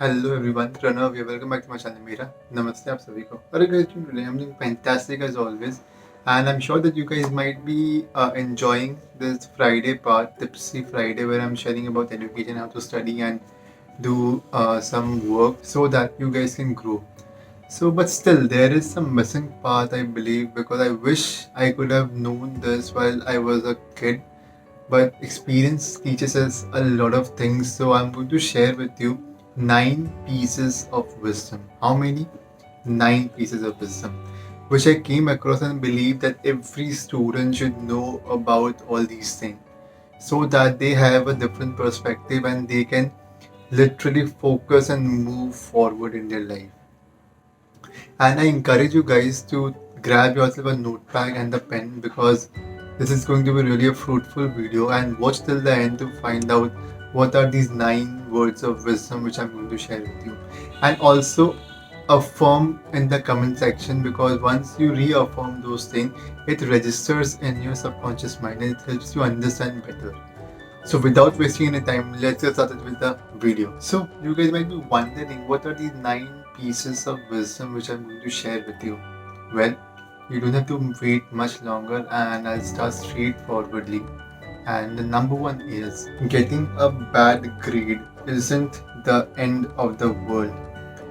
Hello everyone, Pranav here. Welcome back to my channel. मेरा नमस्ते आप सभी को. Alright guys, today I'm doing fantastic as always, and I'm sure that you guys might be enjoying this Friday part, Tipsy Friday, where I'm sharing about education, how to study and do some work so that you guys can grow. So, but still, there is some missing part I believe because I wish I could have known this while I was a kid. But experience teaches us a lot of things. So I'm going to share with you 9 pieces of wisdom. How many? 9 pieces of wisdom, which I came across and believe that every student should know about all these things so that they have a different perspective and they can literally focus and move forward in their life. And I encourage you guys to grab yourself a notepad and a pen because this is going to be really a fruitful video, and watch till the end to find out what are these 9 words of wisdom which I'm going to share with you. And also affirm in the comment section because once you reaffirm those things, it registers in your subconscious mind and it helps you understand better. So without wasting any time, let's get started with the video. So you guys might be wondering what are these 9 pieces of wisdom which I'm going to share with you. Well, you don't have to wait much longer and I'll start straightforwardly. And the number one is getting a bad grade isn't the end of the world.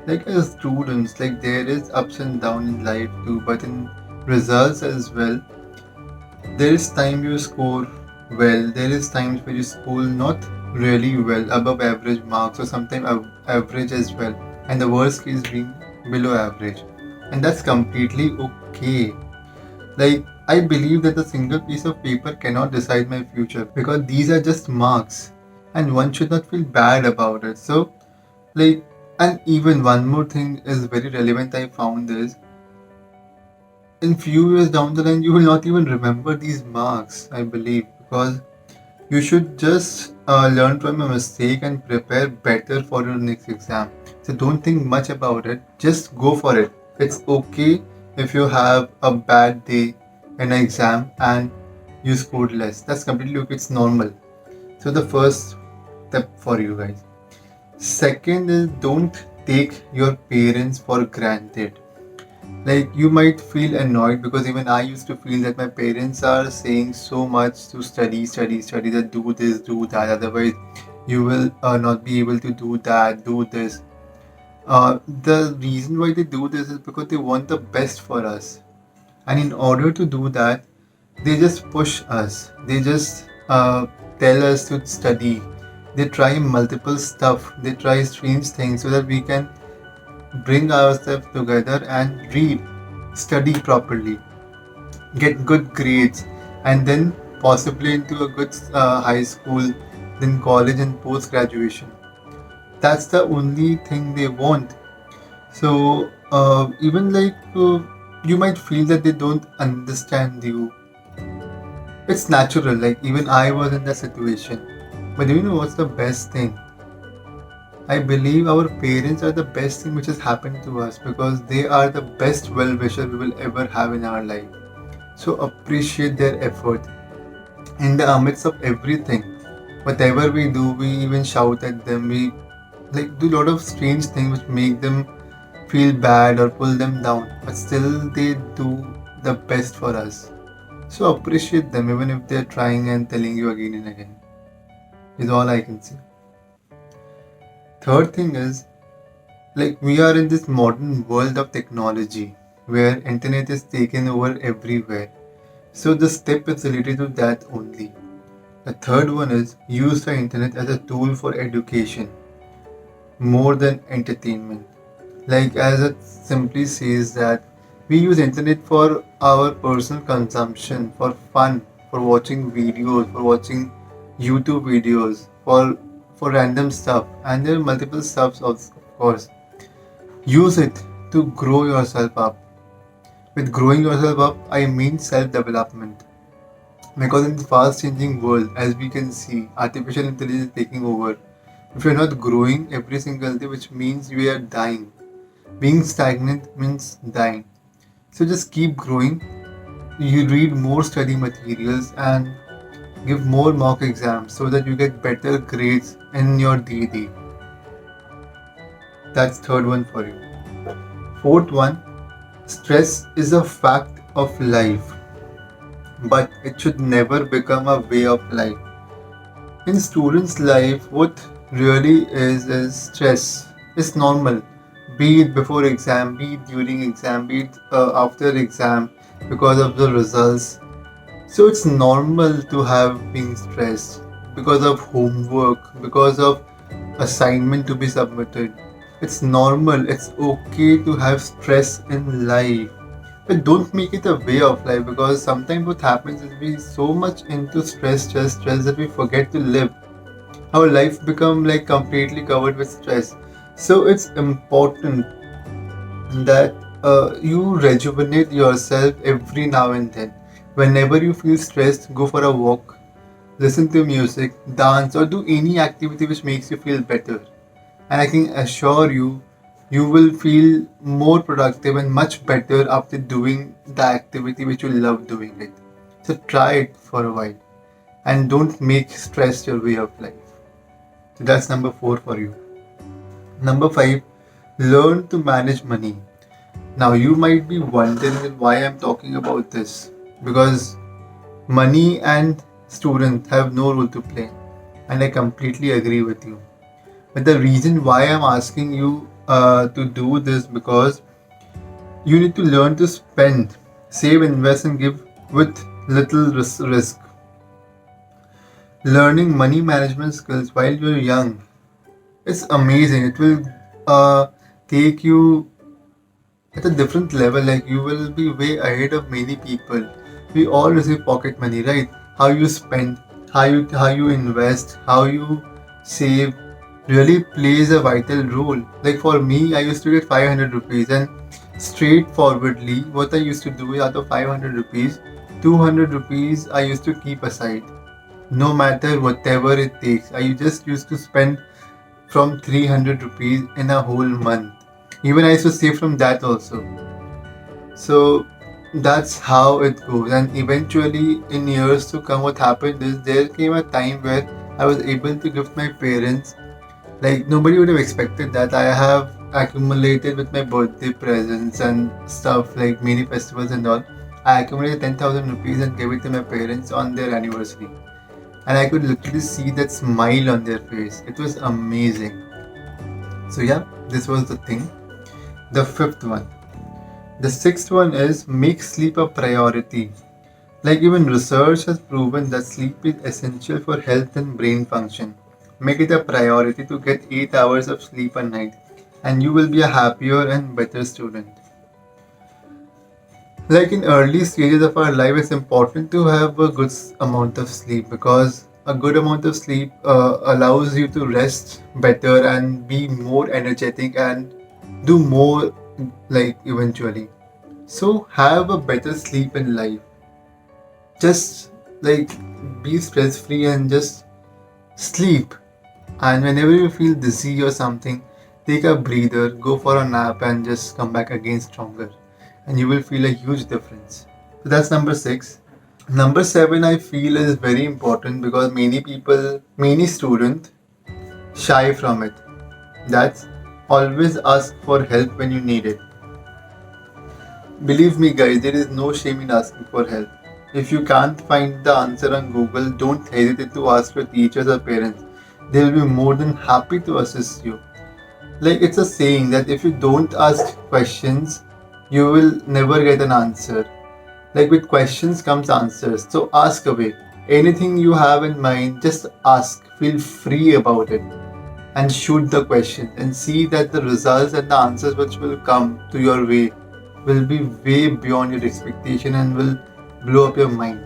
Like as students, like there is ups and downs in life too, but in results as well, there is time you score well, there is times where you score not really well, above average marks, or sometimes average as well, and the worst case being below average. And that's completely okay. Like, I believe that a single piece of paper cannot decide my future because these are just marks, and one should not feel bad about it. So, like, and even one more thing is very relevant I found is in few years down the line you will not even remember these marks, I believe, because you should just learn from your mistake and prepare better for your next exam. So don't think much about it, just go for it. It's okay if you have a bad day in an exam and you scored less. That's completely okay, it's normal. So the first step for you guys. Second is don't take your parents for granted. Like you might feel annoyed because even I used to feel that my parents are saying so much to study, study, study, that do this, do that, otherwise you will not be able to do that, do this. The reason why they do this is because they want the best for us, and in order to do that, they just push us. They just tell us to study. They try multiple stuff. They try strange things so that we can bring ourselves together and read, study properly, get good grades, and then possibly into a good high school, then college and post graduation. That's the only thing they want. So even like you might feel that they don't understand you. It's natural. Like even I was in that situation. But do you know what's the best thing? I believe our parents are the best thing which has happened to us because they are the best well wisher we will ever have in our life. So appreciate their effort in the midst of everything. Whatever we do, we even shout at them. We like do a lot of strange things which make them feel bad or pull them down, but still they do the best for us. So appreciate them even if they're trying and telling you again and again. Is all I can say. Third thing is like we are in this modern world of technology where internet is taken over everywhere. So the step is related to that only. The third one is use the internet as a tool for education more than entertainment. Like as it simply says that we use internet for our personal consumption, for fun, for watching videos, for watching YouTube videos, for random stuff, and there are multiple stuffs of course. Use it to grow yourself up. With growing yourself up, I mean self development. Because in the fast changing world, as we can see, artificial intelligence is taking over. If you're not growing every single day, which means you are dying. Being stagnant means dying. So just keep growing. You read more study materials and give more mock exams so that you get better grades in your DD. That's third one for you. Fourth one, stress is a fact of life, but it should never become a way of life. In students' life, what really is stress. It's normal. Be it before exam, be it during exam, be it after exam, because of the results. So it's normal to have being stressed because of homework, because of assignment to be submitted. It's normal. It's okay to have stress in life. But don't make it a way of life, because sometimes what happens is we so much into stress that we forget to live. Our life become like completely covered with stress. So it's important that you rejuvenate yourself every now and then. Whenever you feel stressed, go for a walk, listen to music, dance, or do any activity which makes you feel better. And I can assure you, you will feel more productive and much better after doing the activity which you love doing it. So try it for a while and don't make stress your way of life. So that's number four for you. Number five, learn to manage money. Now you might be wondering why I'm talking about this, because money and student have no role to play, and I completely agree with you. But the reason why I'm asking you to do this, because you need to learn to spend, save, invest, and give with little risk. Learning money management skills while you're young, it's amazing. It will take you at a different level. Like you will be way ahead of many people. We all receive pocket money, right? How you spend, how you invest, how you save really plays a vital role. Like for me, I used to get 500 rupees, and straightforwardly what I used to do is, out of 500 rupees, 200 rupees I used to keep aside, no matter whatever it takes. I just used to spend from 300 rupees in a whole month. Even I used to save from that also. So that's how it goes. And eventually, in years to come, what happened is there came a time where I was able to gift my parents. Like nobody would have expected that. I have accumulated with my birthday presents and stuff, like mini festivals and all. I accumulated 10,000 rupees and gave it to my parents on their anniversary. And I could literally see that smile on their face. It was amazing. So yeah, this was the thing. The fifth one. The sixth one is make sleep a priority. Like even research has proven that sleep is essential for health and brain function. Make it a priority to get 8 hours of sleep a night, and you will be a happier and better student. Like in early stages of our life, it's important to have a good amount of sleep, because a good amount of sleep allows you to rest better and be more energetic and do more, like eventually. So have a better sleep in life. Just like be stress free and just sleep. And whenever you feel dizzy or something, take a breather, go for a nap, and just come back again stronger. And you will feel a huge difference. So that's number six. Number seven, I feel is very important, because many people, many students shy from it. That's always ask for help when you need it. Believe me, guys, there is no shame in asking for help. If you can't find the answer on Google, don't hesitate to ask your teachers or parents. They will be more than happy to assist you. Like it's a saying that if you don't ask questions, you will never get an answer. Like with questions comes answers. So ask away. Anything you have in mind, just ask. Feel free about it. And shoot the question and see that the results and the answers which will come to your way will be way beyond your expectation and will blow up your mind,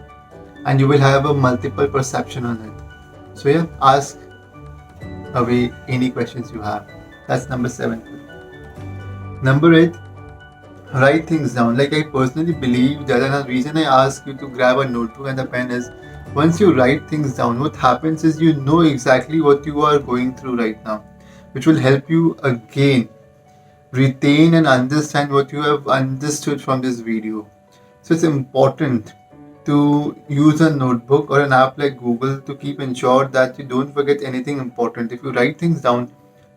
and you will have a multiple perception on it. So yeah, ask away any questions you have. That's number seven. Number eight, write things down. Like I personally believe that, and the reason I ask you to grab a notebook and a pen is, once you write things down, what happens is you know exactly what you are going through right now, which will help you again retain and understand what you have understood from this video. So it's important to use a notebook or an app like Google to keep ensure that you don't forget anything important. If you write things down,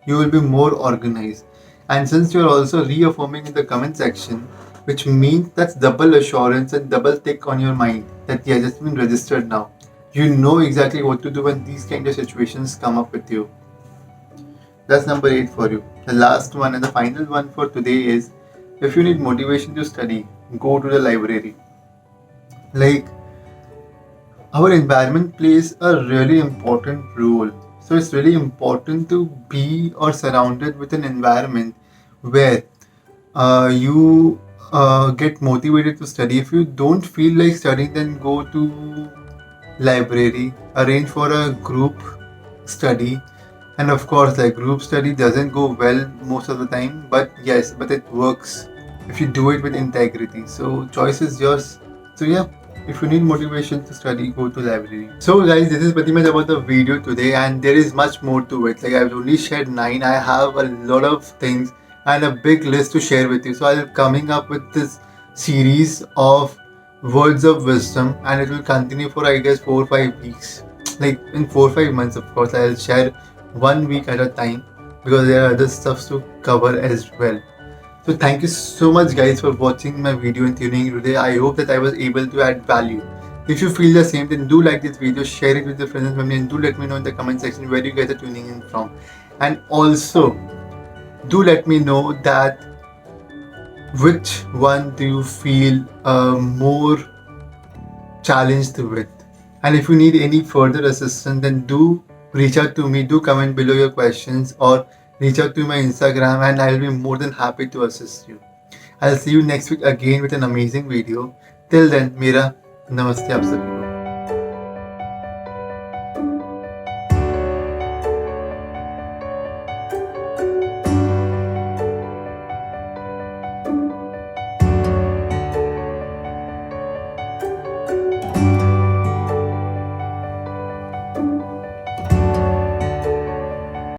you will be more organized. And since you're also reaffirming in the comment section, which means that's double assurance and double tick on your mind that yeah, it's been registered now. You know exactly what to do when these kind of situations come up with you. That's number 8 for you. The last one and the final one for today is, if you need motivation to study, go to the library. Like, our environment plays a really important role. So it's really important to be or surrounded with an environment where you get motivated to study. If you don't feel like studying, then go to library, arrange for a group study. And of course, like, group study doesn't go well most of the time, but yes, but it works if you do it with integrity. So choice is yours. So yeah, if you need motivation to study, go to library. So guys, this is pretty much about the video today, and there is much more to it. Like, I've only shared 9. I have a lot of things and a big list to share with you. So I'll coming up with this series of words of wisdom, and it will continue for, I guess, 4 or 5 weeks. Like, in 4 or 5 months, of course, I'll share 1 week at a time, because there are other stuffs to cover as well. So thank you so much guys for watching my video and tuning in today. I hope that I was able to add value. If you feel the same, then do like this video, share it with your friends and family, and do let me know in the comment section where you guys are tuning in from. And also, do let me know that which one do you feel more challenged with. And if you need any further assistance, then do reach out to me. Do comment below your questions or reach out to my Instagram, and I'll be more than happy to assist you. I'll see you next week again with an amazing video. Till then, मेरा नमस्ते आप सभी.